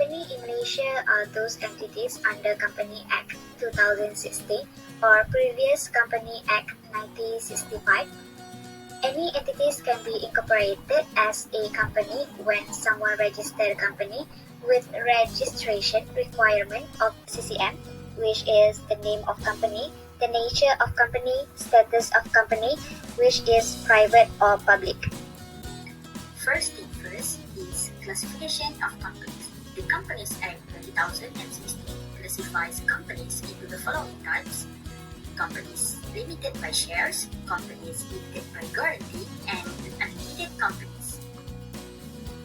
company in Malaysia are those entities under Company Act 2016 or previous Company Act 1965. Any entities can be incorporated as a company when someone registered a company with registration requirement of CCM, which is the name of company, the nature of company, status of company, which is private or public. First thing first is classification of companies. The Companies Act 2016 classifies companies into the following types: companies limited by shares, companies limited by guarantee, and unlimited companies.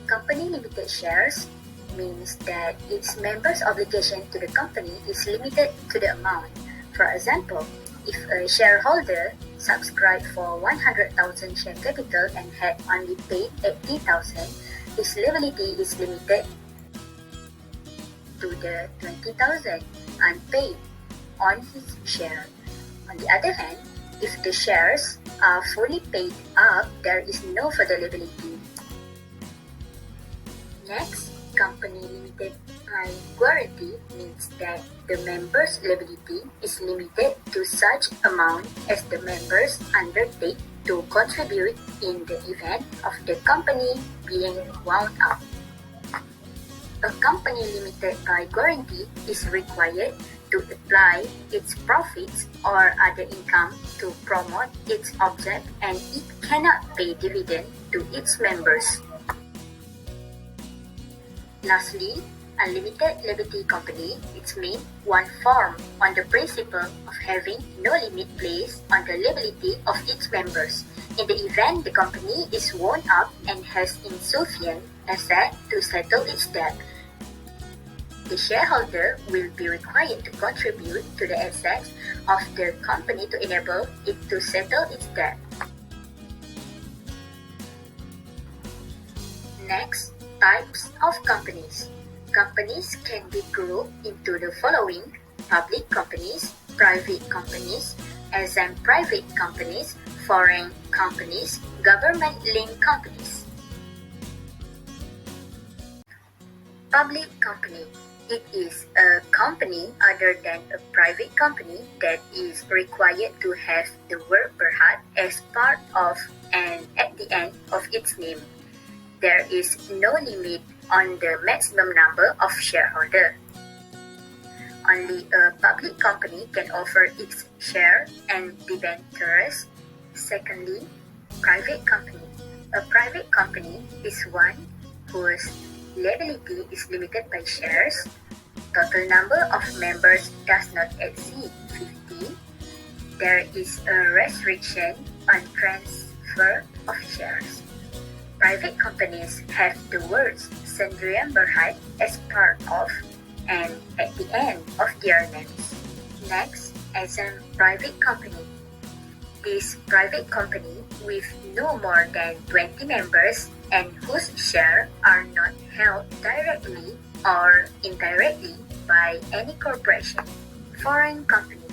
Company limited shares means that its members' obligation to the company is limited to the amount. For example, if a shareholder subscribed for 100,000 share capital and had only paid 80,000, his liability is limited to the 20,000 unpaid on his share. On the other hand, if the shares are fully paid up, there is no further liability. Next, company limited by guarantee means that the members' liability is limited to such amount as the members undertake to contribute in the event of the company being wound up. A company limited by guarantee is required to apply its profits or other income to promote its object, and it cannot pay dividend to its members. Lastly, unlimited liability company, its mean one formed on the principle of having no limit placed on the liability of its members in the event the company is wound up and has insufficient asset to settle its debt. The shareholder will be required to contribute to the assets of the company to enable it to settle its debt. Next, types of companies. Companies can be grouped into the following: public companies, private companies, exempt private companies, foreign companies, government-linked companies. Public company. It is a company other than a private company that is required to have the word Berhad as part of and at the end of its name. There is no limit on the maximum number of shareholders. Only a public company can offer its share and debentures. Secondly, private company. A private company is one whose liability is limited by shares. Total number of members does not exceed 50. There is a restriction on transfer of shares. Private companies have the words Sendirian Berhad as part of and at the end of their names. Next, as a private company. This private company with no more than 20 members and whose shares are not held directly or indirectly by any corporation. Foreign company.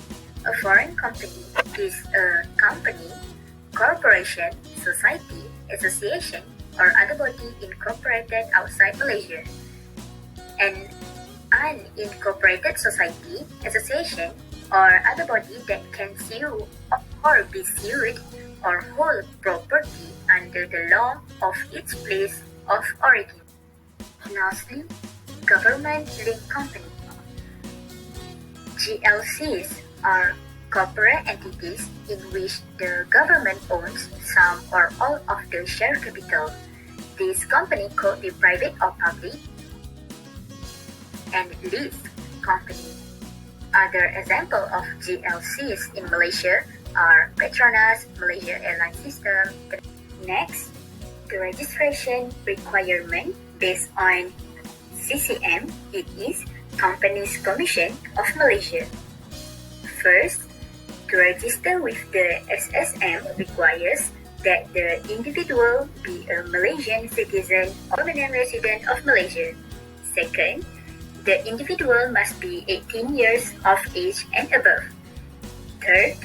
A foreign company is a company, corporation, society, association, or other body incorporated outside Malaysia. An unincorporated society, association, or other body that can sue or be sued or hold property under the law of its place of origin. Lastly, government-linked company. GLCs are corporate entities in which the government owns some or all of the share capital. This company could be private or public. And lease company. Other examples of GLCs in Malaysia are Petronas, Malaysia Airline System. Next, the registration requirement based on CCM, it is Companies Commission of Malaysia. First, to register with the SSM requires that the individual be a Malaysian citizen or permanent resident of Malaysia. Second, the individual must be 18 years of age and above. Third,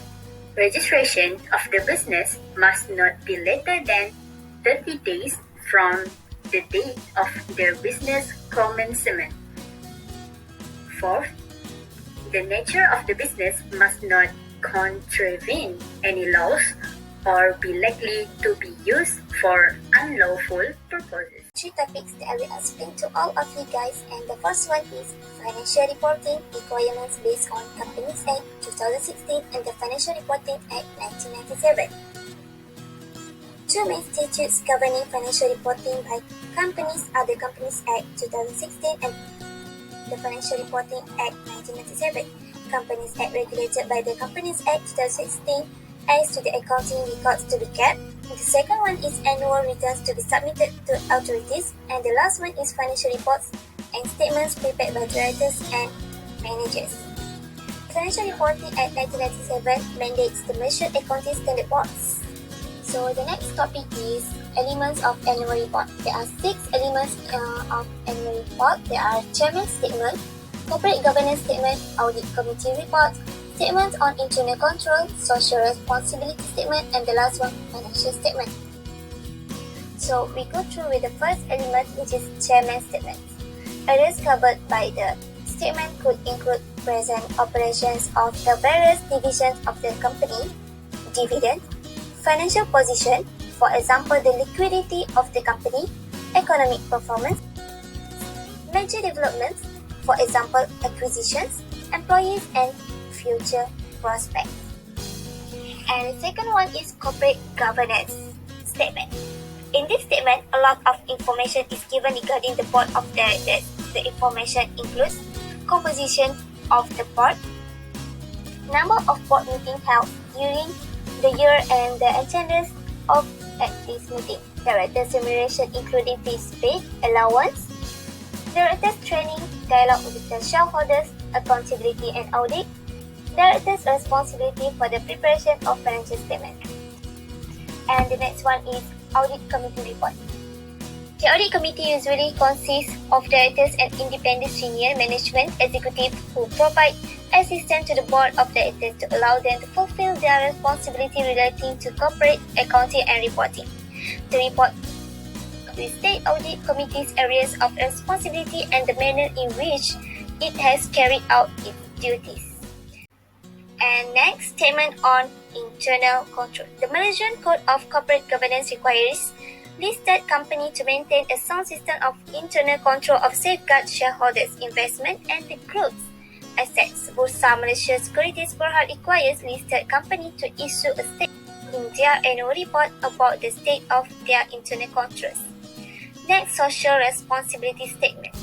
registration of the business must not be later than 30 days from the date of the business commencement. Fourth, the nature of the business must not contravene any laws or be likely to be used for unlawful purposes. Three topics that I will explain to all of you guys, and the first one is financial reporting requirements based on Companies Act 2016 and the Financial Reporting Act 1997. Two main statutes governing financial reporting by companies are the Companies Act 2016 and the Financial Reporting Act 1997. Companies Act regulated by the Companies Act 2016 as to the accounting records to be kept. The second one is annual returns to be submitted to authorities, and the last one is financial reports and statements prepared by directors and managers. The Financial Reporting Act 1997 mandates the Malaysian Accounting Standard Boards. So the next topic is elements of annual report. There are 6 elements of annual report. There are chairman's statement, corporate governance statement, audit committee report, statements on internal control, social responsibility statement, and the last one, financial statement. So we go through with the first element, which is chairman's statement. Areas covered by the statement could include present operations of the various divisions of the company, dividend, financial position, for example, the liquidity of the company, economic performance, major developments, for example, acquisitions, employees, and future prospects. And the second one is corporate governance statement. In this statement, a lot of information is given regarding the board of directors. The information includes composition of the board, number of board meetings held during the year, and the attendance of at this meeting. Directors' remuneration including fees paid, allowance, directors' training, dialogue with the shareholders, accountability and audit, directors' responsibility for the preparation of financial statements. And the next one is audit committee report. The audit committee usually consists of directors and independent senior management executives who provide assistance to the board of directors to allow them to fulfill their responsibility relating to corporate accounting and reporting. The report will state audit committee's areas of responsibility and the manner in which it has carried out its duties. And next, statement on internal control. The Malaysian Code of Corporate Governance requires listed company to maintain a sound system of internal control of safeguard shareholders' investment and the group's assets. Bursa Malaysia Securities Berhad requires listed company to issue a statement in their annual report about the state of their internal controls. Next, social responsibility statement.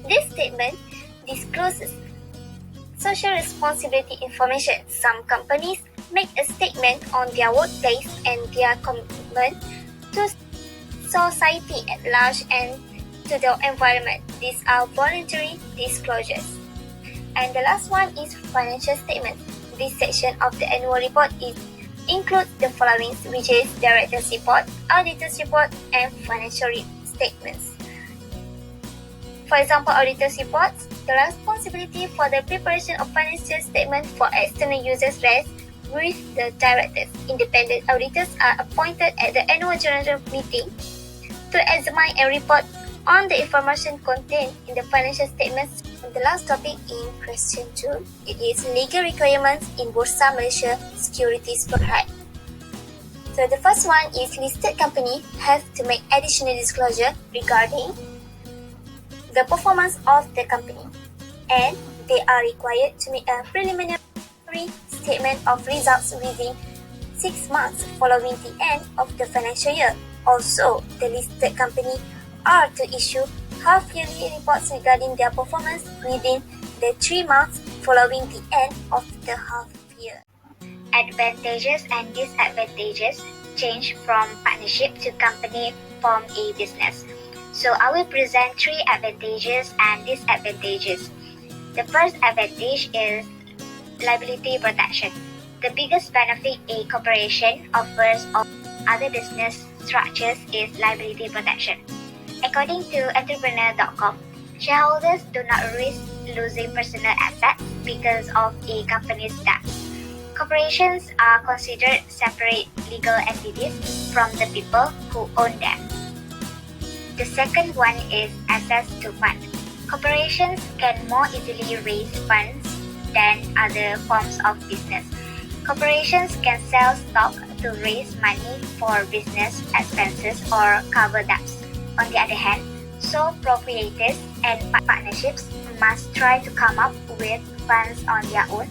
This statement discloses social responsibility information. Some companies make a statement on their workplace and their commitment to society at large and to the environment. These are voluntary disclosures. And the last one is financial statement. This section of the annual report includes the following, which is director's report, auditor's report, and financial statements. For example, auditor's reports, the responsibility for the preparation of financial statements for external users rests with the directors. Independent auditors are appointed at the annual general meeting to examine and report on the information contained in the financial statements. And the last topic in question 2, it is legal requirements in Bursa Malaysia Securities Berhad. So the first one is listed company have to make additional disclosure regarding the performance of the company, and they are required to make a preliminary statement of results within 6 months following the end of the financial year. Also, the listed company are to issue half-yearly reports regarding their performance within the 3 months following the end of the half year. Advantages and disadvantages change from partnership to company form a business. So I will present 3 advantages and disadvantages. The first advantage is liability protection. The biggest benefit a corporation offers of other business structures is liability protection. According to entrepreneur.com, shareholders do not risk losing personal assets because of a company's debt. Corporations are considered separate legal entities from the people who own them. The second one is access to funds. Corporations can more easily raise funds than other forms of business. Corporations can sell stock to raise money for business expenses or cover debts. On the other hand, sole proprietors and partnerships must try to come up with funds on their own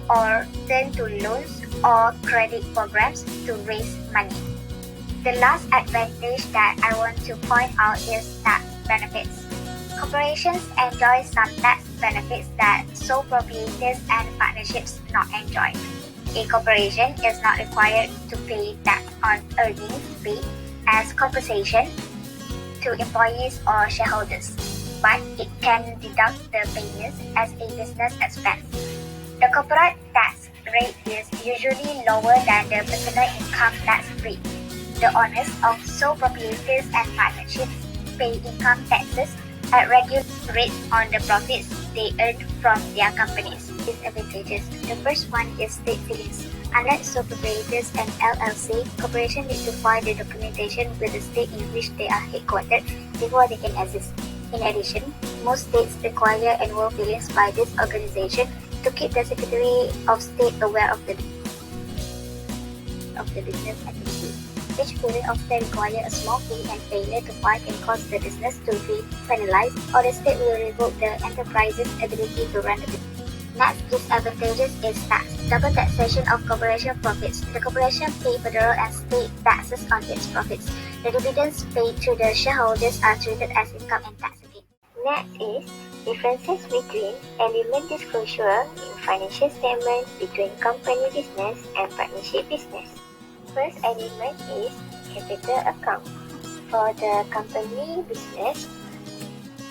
or turn to loans or credit programs to raise money. The last advantage that I want to point out is tax benefits. Corporations enjoy some tax benefits that sole proprietors and partnerships not enjoy. A corporation is not required to pay tax on earnings paid as compensation to employees or shareholders, but it can deduct the payments as a business expense. The corporate tax rate is usually lower than the personal income tax rate. The owners of sole proprietors and partnerships pay income taxes at regular rates on the profits they earn from their companies. Disadvantages. The first one is state fillings. Unlike sole proprietors and LLC, corporations need to file the documentation with the state in which they are headquartered before they can exist. In addition, most states require annual fillings by this organization to keep the Secretary of State aware of the business activity. Each filing often requires a small fee, and failure to file can cause the business to be penalized, or the state will revoke the enterprise's ability to run the business. Next disadvantages is tax. Double taxation of corporation profits. The corporation pay federal and state taxes on its profits. The dividends paid to the shareholders are treated as income and taxed again. Next is differences between element disclosure in financial statements between company business and partnership business. First element is capital account. For the company business,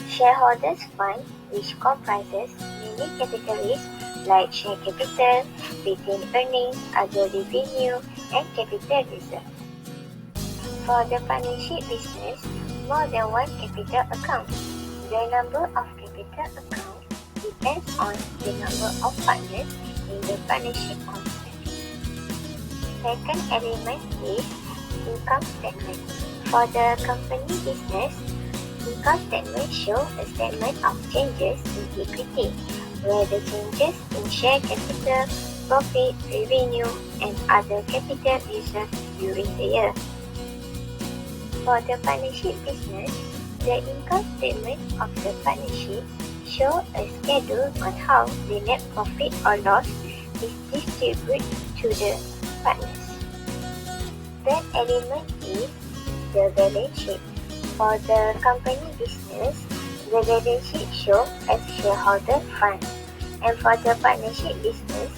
shareholders fund, which comprises many categories like share capital, retained earnings, other revenue, and capital reserve. For the partnership business, more than one capital account. The number of capital accounts depends on the number of partners in the partnership concept. Second element is income statement. For the company business, income statement show a statement of changes in equity, where the changes in share capital, profit, revenue, and other capital reserves during the year. For the partnership business, the income statement of the partnership show a schedule on how the net profit or loss is distributed to the partners. Third element is the balance sheet. For the company business, the balance sheet shows as shareholder funds, and for the partnership business,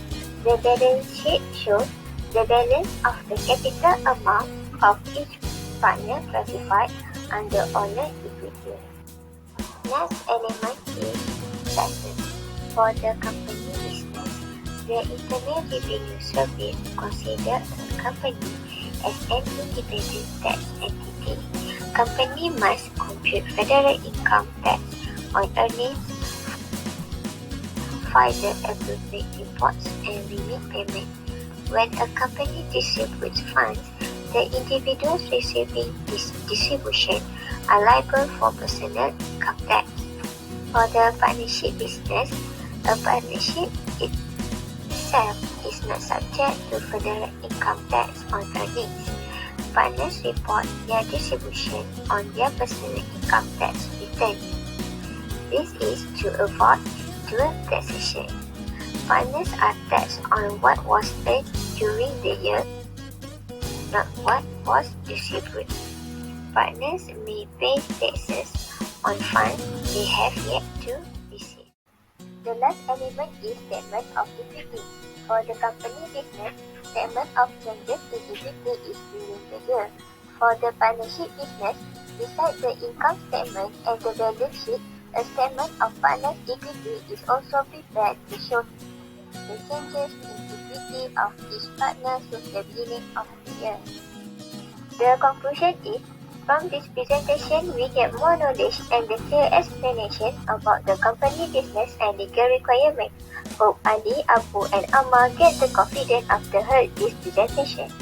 the balance sheet shows the balance of the capital amount of each partner classified under owner equity. Next element is taxes. For the company business, the Internal Revenue Service considers a company as an independent tax entity. Company must compute federal income tax on earnings, file the appropriate reports, and remit payment. When a company distributes funds, the individuals receiving this distribution are liable for personal income tax. For the partnership business, a partnership itself is not subject to federal income tax on earnings. Partners report their distribution on their personal income tax return. This is to avoid dual taxation. Partners are taxed on what was earned during the year, not what was distributed. Partners may pay taxes on funds they have yet to receive. The last element is statement of equity. For the company business, statement of changes in equity is during the year. For the partnership business, besides the income statement and the balance sheet, a statement of partners' equity is also prepared to show the changes in equity of each partner since the beginning of the year. The conclusion is, from this presentation, we get more knowledge and a clear explanation about the company business and legal requirements. Hope Adi, Abu, and Amal get the confidence after heard this presentation.